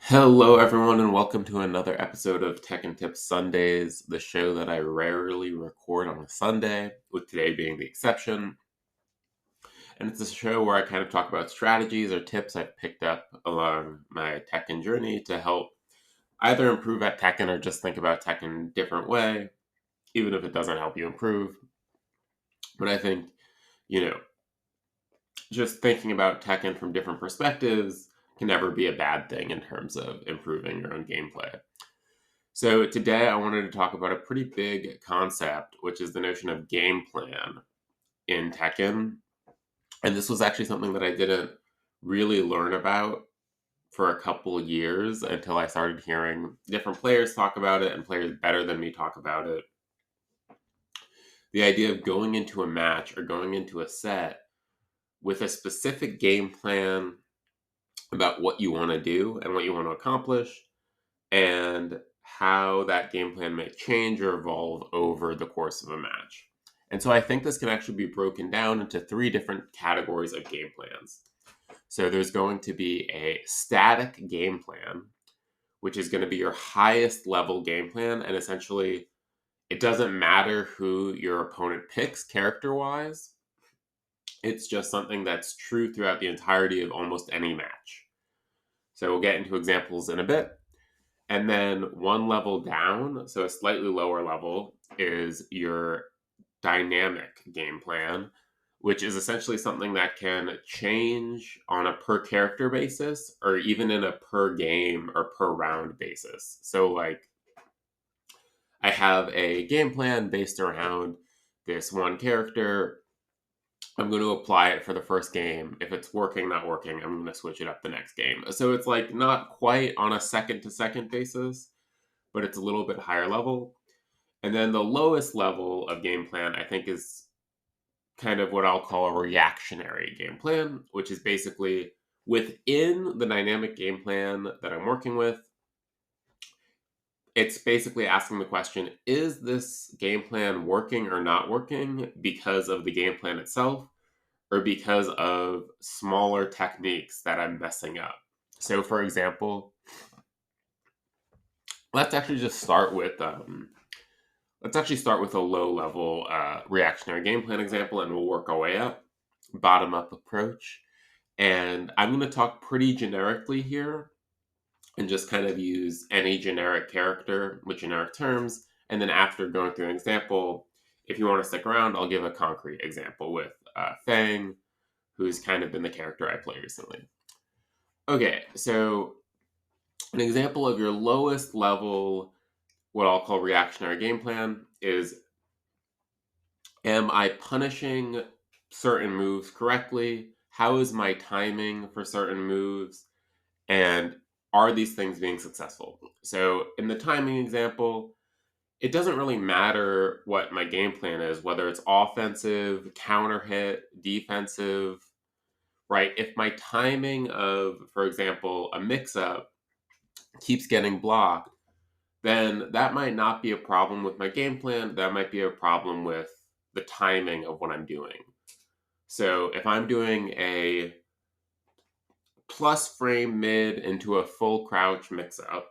Hello, everyone, and welcome to another episode of Tekken Tips Sundays, the show that I rarely record on a Sunday, with today being the exception. And it's a show where I kind of talk about strategies or tips I've picked up along my Tekken journey to help either improve at Tekken or just think about Tekken a different way, even if it doesn't help you improve. But I think, you know, just thinking about Tekken from different perspectives can never be a bad thing in terms of improving your own gameplay. So today I wanted to talk about a pretty big concept, which is the notion of game plan in Tekken. And this was actually something that I didn't really learn about for a couple years until I started hearing different players talk about it and players better than me talk about it. The idea of going into a match or going into a set with a specific game plan about what you want to do and what you want to accomplish, and how that game plan may change or evolve over the course of a match. And so I think this can actually be broken down into three different categories of game plans. So there's going to be a static game plan, which is going to be your highest level game plan. And essentially, it doesn't matter who your opponent picks character wise. It's just something that's true throughout the entirety of almost any match. So we'll get into examples in a bit. And then one level down, so a slightly lower level, is your dynamic game plan, which is essentially something that can change on a per character basis or even in a per game or per round basis. So, like, I have a game plan based around this one character. I'm going to apply it for the first game. If it's working, not working, I'm going to switch it up the next game. So it's like not quite on a second to second basis, but it's a little bit higher level. And then the lowest level of game plan, I think, is kind of what I'll call a reactionary game plan, which is basically within the dynamic game plan that I'm working with. It's basically asking the question, is this game plan working or not working because of the game plan itself or because of smaller techniques that I'm messing up? So, for example, let's actually just start with a low level reactionary game plan example, and we'll work our way up, bottom up approach. And I'm going to talk pretty generically here and just kind of use any generic character with generic terms. And then after going through an example, if you want to stick around, I'll give a concrete example with Fang, who's kind of been the character I play recently. Okay, so an example of your lowest level, what I'll call reactionary game plan, is, am I punishing certain moves correctly? How is my timing for certain moves? And are these things being successful? So in the timing example, it doesn't really matter what my game plan is, whether it's offensive, counter hit, defensive, right? If my timing of, for example, a mix up keeps getting blocked, then that might not be a problem with my game plan. That might be a problem with the timing of what I'm doing. So if I'm doing a plus frame mid into a full crouch mix up,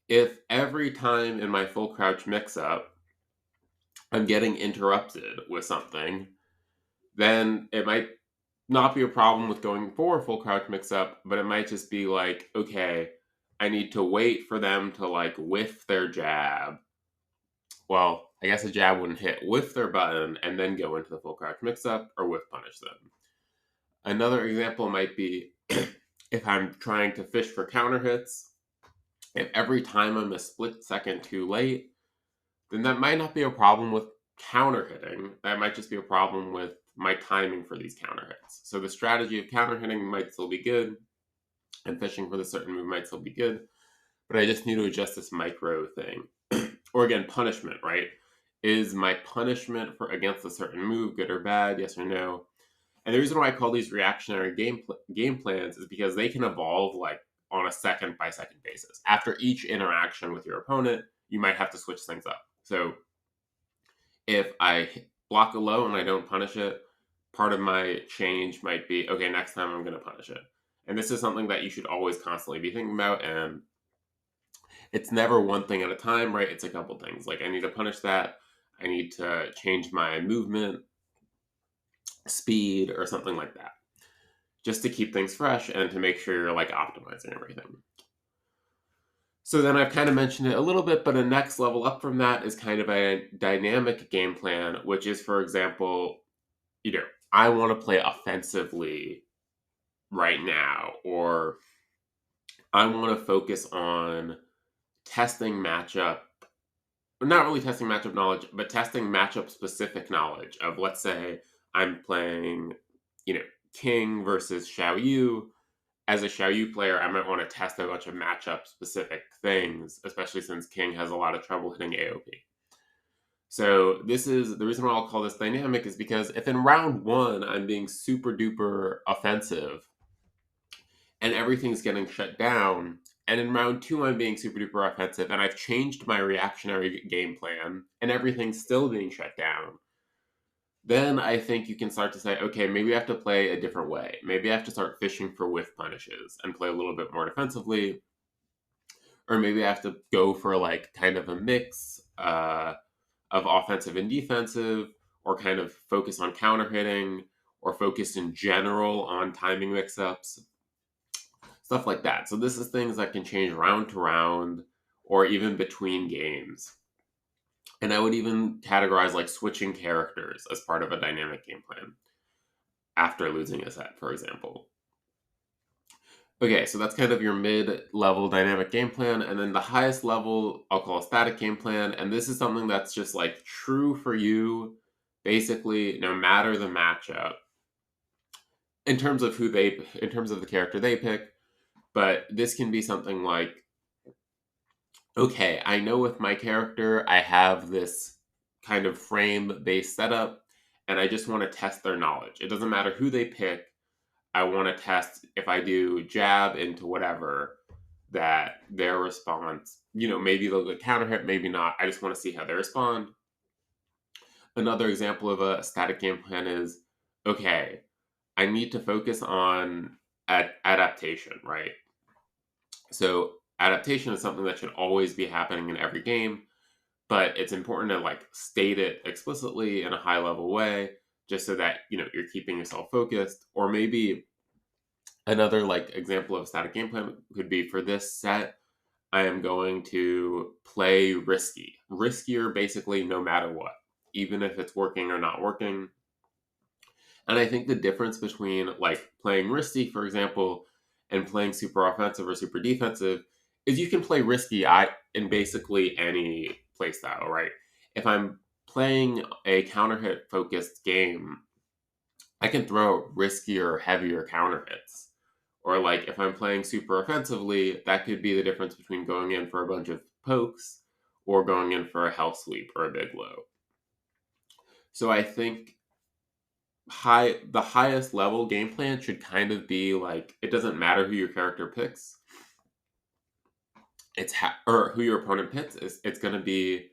if every time in my full crouch mix up I'm getting interrupted with something, then it might not be a problem with going for a full crouch mix up, but it might just be like, okay, I need to wait for them to like whiff their jab. Well, I guess a jab wouldn't hit, whiff their button, and then go into the full crouch mix up or whiff punish them. Another example might be if I'm trying to fish for counter hits, if every time I'm a split second too late, then that might not be a problem with counter hitting. That might just be a problem with my timing for these counter hits. So the strategy of counter hitting might still be good, and fishing for the certain move might still be good, but I just need to adjust this micro thing. Or again, punishment, right? Is my punishment for against a certain move good or bad? Yes or no? And the reason why I call these reactionary game plans is because they can evolve like on a second by second basis. After each interaction with your opponent, you might have to switch things up. So if I block a low and I don't punish it, part of my change might be, okay, next time I'm going to punish it. And this is something that you should always constantly be thinking about. And it's never one thing at a time, right? It's a couple things. Like, I need to punish that. I need to change my movement speed or something like that, just to keep things fresh and to make sure you're like optimizing everything. So then I've kind of mentioned it a little bit, but a next level up from that is kind of a dynamic game plan, which is, for example, I want to play offensively right now, or I want to focus on testing matchup, not really testing matchup knowledge, but testing matchup specific knowledge of, let's say, I'm playing, King versus Xiao Yu. As a Xiao Yu player, I might want to test a bunch of matchup specific things, especially since King has a lot of trouble hitting AOP. So this is the reason why I'll call this dynamic, is because if in round one I'm being super duper offensive and everything's getting shut down, and in round two I'm being super duper offensive and I've changed my reactionary game plan and everything's still being shut down, then I think you can start to say, okay, maybe I have to play a different way. Maybe I have to start fishing for whiff punishes and play a little bit more defensively. Or maybe I have to go for like kind of a mix of offensive and defensive, or kind of focus on counter hitting, or focus in general on timing mix ups, stuff like that. So this is things that can change round to round or even between games. And I would even categorize like switching characters as part of a dynamic game plan after losing a set, for example. Okay, so that's kind of your mid-level dynamic game plan. And then the highest level, I'll call a static game plan. And this is something that's just like true for you, basically, no matter the matchup, in terms of the character they pick. But this can be something like, okay, I know with my character, I have this kind of frame-based setup, and I just want to test their knowledge. It doesn't matter who they pick. I want to test, if I do jab into whatever, that their response, maybe they'll get counter hit, maybe not. I just want to see how they respond. Another example of a static game plan is, okay, I need to focus on adaptation, right? So adaptation is something that should always be happening in every game, but it's important to like state it explicitly in a high level way, just so that you're keeping yourself focused. Or maybe another like example of a static game plan could be, for this set, I am going to play riskier basically no matter what, even if it's working or not working. And I think the difference between like playing risky, for example, and playing super offensive or super defensive is you can play risky in basically any playstyle, right? If I'm playing a counter hit focused game, I can throw riskier, heavier counter hits. Or like if I'm playing super offensively, that could be the difference between going in for a bunch of pokes or going in for a health sweep or a big low. So I think the highest level game plan should kind of be like, it doesn't matter who your character picks. Or who your opponent picks. It's going to be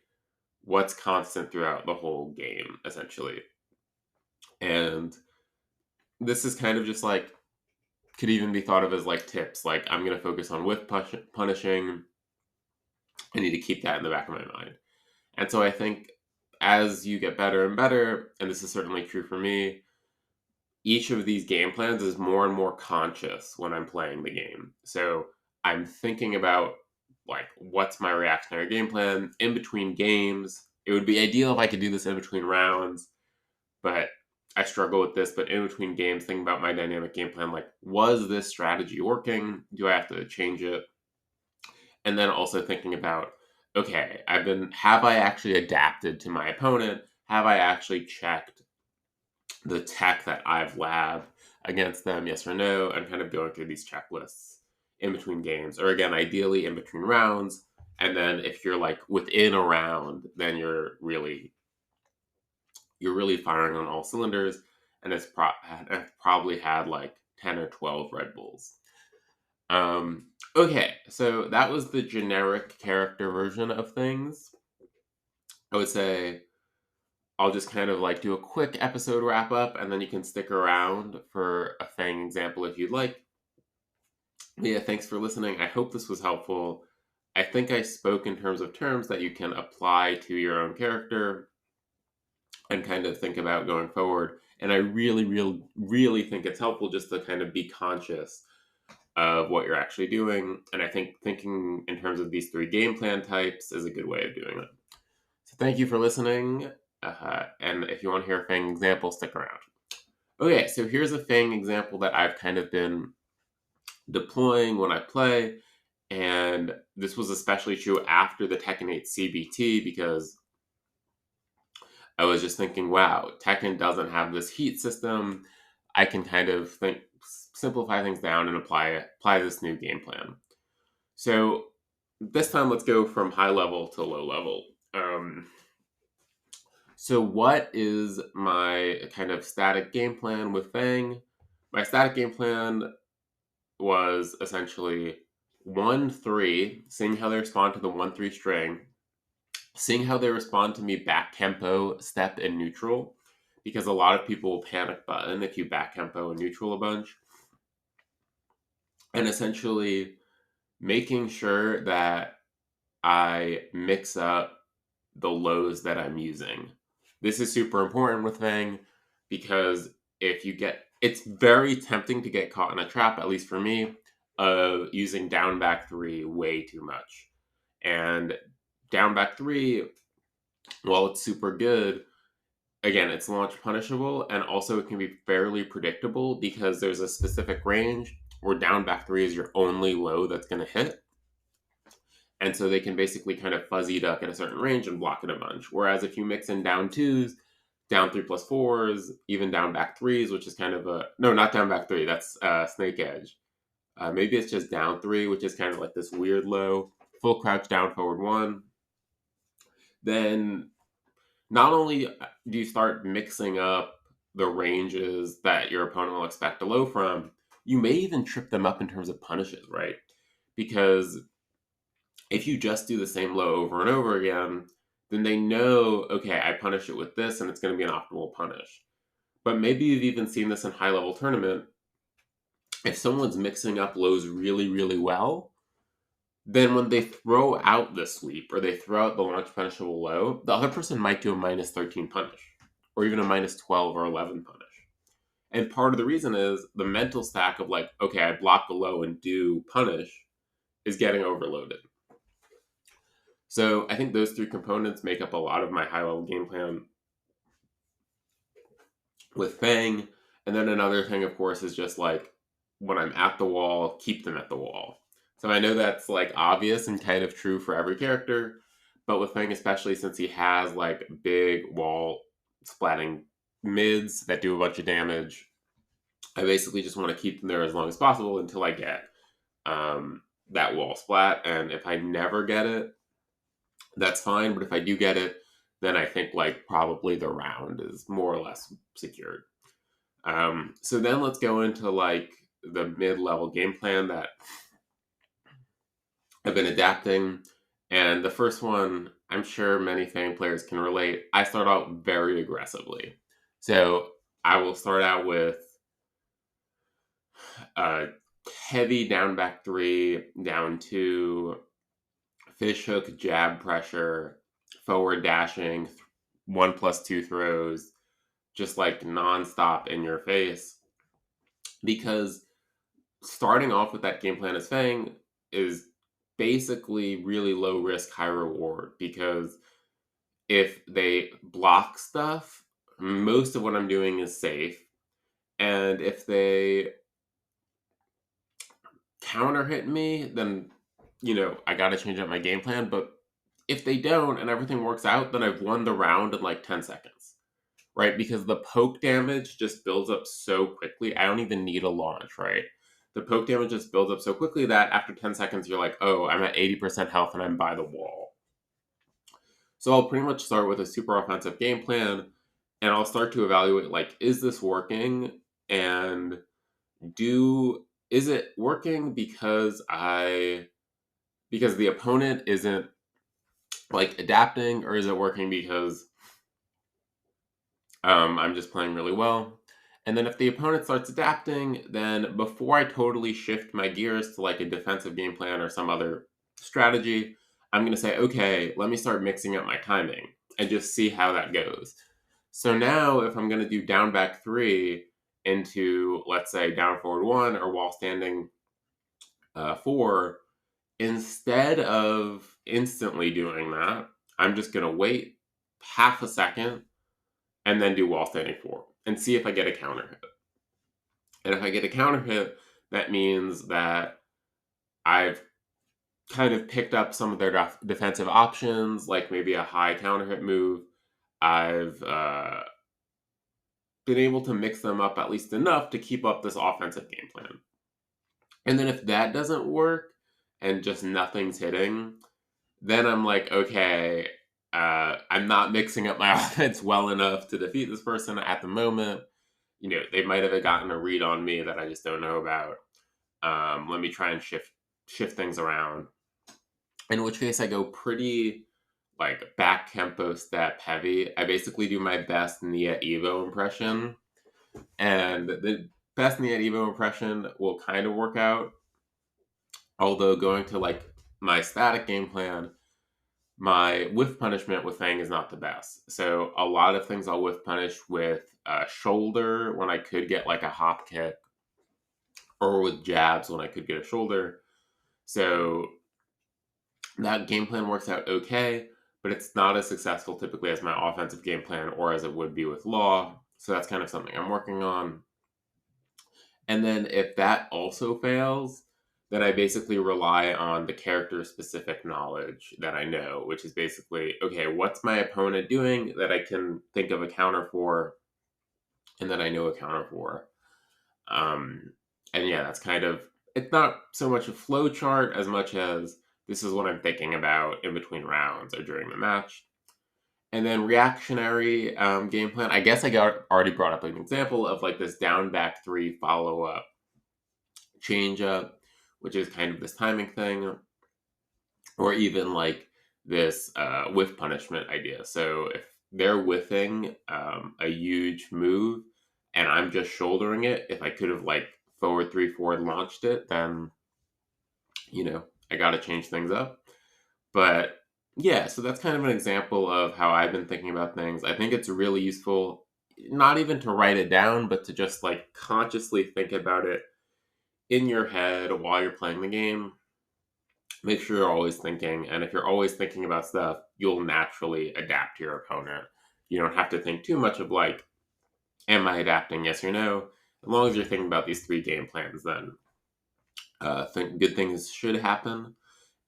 what's constant throughout the whole game, essentially. And this is kind of just like, could even be thought of as like tips. Like, I'm going to focus on whiff punishing. I need to keep that in the back of my mind. And so I think as you get better and better, and this is certainly true for me, each of these game plans is more and more conscious when I'm playing the game. So I'm thinking about like, what's my reactionary game plan in between games. It would be ideal if I could do this in between rounds, but I struggle with this. But in between games, thinking about my dynamic game plan, like, was this strategy working? Do I have to change it? And then also thinking about, okay, have I actually adapted to my opponent? Have I actually checked the tech that I've labbed against them, yes or no, and kind of going through these checklists in between games, or again, ideally in between rounds. And then if you're like within a round, then you're really firing on all cylinders, and it's probably had like 10 or 12 Red Bulls. Okay, so that was the generic character version of things. I would say I'll just kind of like do a quick episode wrap up, and then you can stick around for a Fang example if you'd like. But yeah, thanks for listening. I hope this was helpful. I think I spoke in terms of terms that you can apply to your own character and kind of think about going forward. And I really think it's helpful just to kind of be conscious of what you're actually doing. And I think thinking in terms of these three game plan types is a good way of doing it. So thank you for listening. And if you want to hear a Fang example, stick around. Okay, so here's a Fang example that I've kind of been deploying when I play. And this was especially true after the Tekken 8 CBT because I was just thinking, wow, Tekken doesn't have this heat system. I can kind of simplify things down and apply this new game plan. So this time, let's go from high level to low level. So what is my kind of static game plan with Fang? My static game plan was essentially 1-3, seeing how they respond to the 1-3 string, seeing how they respond to me back tempo, step, and neutral, because a lot of people will panic button if you back tempo and neutral a bunch, and essentially making sure that I mix up the lows that I'm using. This is super important with Fang because if you get, it's very tempting to get caught in a trap, at least for me, of using down back 3 way too much. And down back 3, while it's super good, again, it's launch punishable, and also it can be fairly predictable because there's a specific range where down back 3 is your only low that's going to hit. And so they can basically kind of fuzzy duck at a certain range and block it a bunch. Whereas if you mix in down 2s, down 3+4s, even down back 3s, which is kind of a, no, not down back 3, that's Snake Edge. Maybe it's just down 3, which is kind of like this weird low, full crouch down forward 1. Then not only do you start mixing up the ranges that your opponent will expect a low from, you may even trip them up in terms of punishes, right? Because if you just do the same low over and over again, then they know, okay, I punish it with this and it's going to be an optimal punish. But maybe you've even seen this in high level tournament. If someone's mixing up lows really well, then when they throw out the sweep or they throw out the launch punishable low, the other person might do a -13 punish or even a -12 or 11 punish. And part of the reason is the mental stack of like, okay, I block the low and do punish is getting overloaded. So I think those three components make up a lot of my high level game plan with Fang. And then another thing, of course, is just like when I'm at the wall, keep them at the wall. So I know that's like obvious and kind of true for every character, but with Fang, especially since he has like big wall splatting mids that do a bunch of damage, I basically just want to keep them there as long as possible until I get that wall splat. And if I never get it, that's fine. But if I do get it, then I think like probably the round is more or less secured. So then let's go into like the mid-level game plan that I've been adapting. And the first one, I'm sure many Fang players can relate. I start out very aggressively. So I will start out with a heavy down back 3, down 2, fish hook, jab pressure, forward dashing, 1+2 throws, just like nonstop in your face. Because starting off with that game plan as Fang is basically really low risk, high reward. Because if they block stuff, most of what I'm doing is safe. And if they counter hit me, then, I got to change up my game plan. But if they don't and everything works out, then I've won the round in like 10 seconds, right? Because the poke damage just builds up so quickly. I don't even need a launch, right? The poke damage just builds up so quickly that after 10 seconds, you're like, oh, I'm at 80% health and I'm by the wall. So I'll pretty much start with a super offensive game plan and I'll start to evaluate, like, is this working? And is it working because the opponent isn't like adapting, or is it working because I'm just playing really well? And then if the opponent starts adapting, then before I totally shift my gears to like a defensive game plan or some other strategy, I'm going to say, okay, let me start mixing up my timing and just see how that goes. So now if I'm going to do down back 3 into, let's say, down forward 1 or while standing 4, instead of instantly doing that, I'm just going to wait half a second and then do while standing 4 and see if I get a counter hit. And if I get a counter hit, that means that I've kind of picked up some of their defensive options, like maybe a high counter hit move. I've been able to mix them up at least enough to keep up this offensive game plan. And then if that doesn't work and just nothing's hitting, then I'm like, okay, I'm not mixing up my offense well enough to defeat this person at the moment. You know, they might have gotten a read on me that I just don't know about. Let me try and shift things around. In which case I go pretty like back tempo step heavy. I basically do my best Nia Evo impression. And the best Nia Evo impression will kind of work out. Although going to like my static game plan, my whiff punishment with Fang is not the best. So a lot of things I'll whiff punish with shoulder when I could get like a hop kick, or with jabs when I could get a shoulder. So that game plan works out okay, but it's not as successful typically as my offensive game plan or as it would be with Law. So that's kind of something I'm working on. And then if that also fails, then I basically rely on the character specific knowledge that I know, which is basically, okay, what's my opponent doing that I can think of a counter for and that I know a counter for. And yeah, that's kind of, it's not so much a flow chart as much as this is what I'm thinking about in between rounds or during the match. And then reactionary game plan. I guess already brought up an example of like this down back 3 follow up change up, which is kind of this timing thing, or even like this whiff punishment idea. So if they're whiffing a huge move and I'm just shouldering it, if I could have like forward 3 forward launched it, then I got to change things up. But yeah, so that's kind of an example of how I've been thinking about things. I think it's really useful, not even to write it down, but to just like consciously think about it in your head while you're playing the game. Make sure you're always thinking, and if you're always thinking about stuff, you'll naturally adapt to your opponent. You don't have to think too much of like, am I adapting, yes or no? As long as you're thinking about these 3 game plans, then think good things should happen.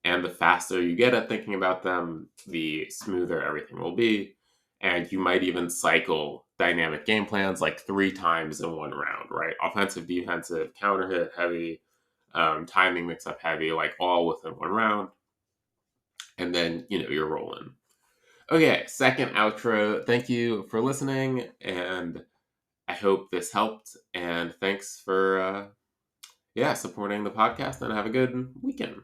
And the faster you get at thinking about them, the smoother everything will be. And you might even cycle dynamic game plans like 3 times in one round, right? Offensive, defensive, counter hit, heavy, timing mix up heavy, like all within one round. And then, you're rolling. Okay, second outro. Thank you for listening. And I hope this helped. And thanks for, supporting the podcast, and have a good weekend.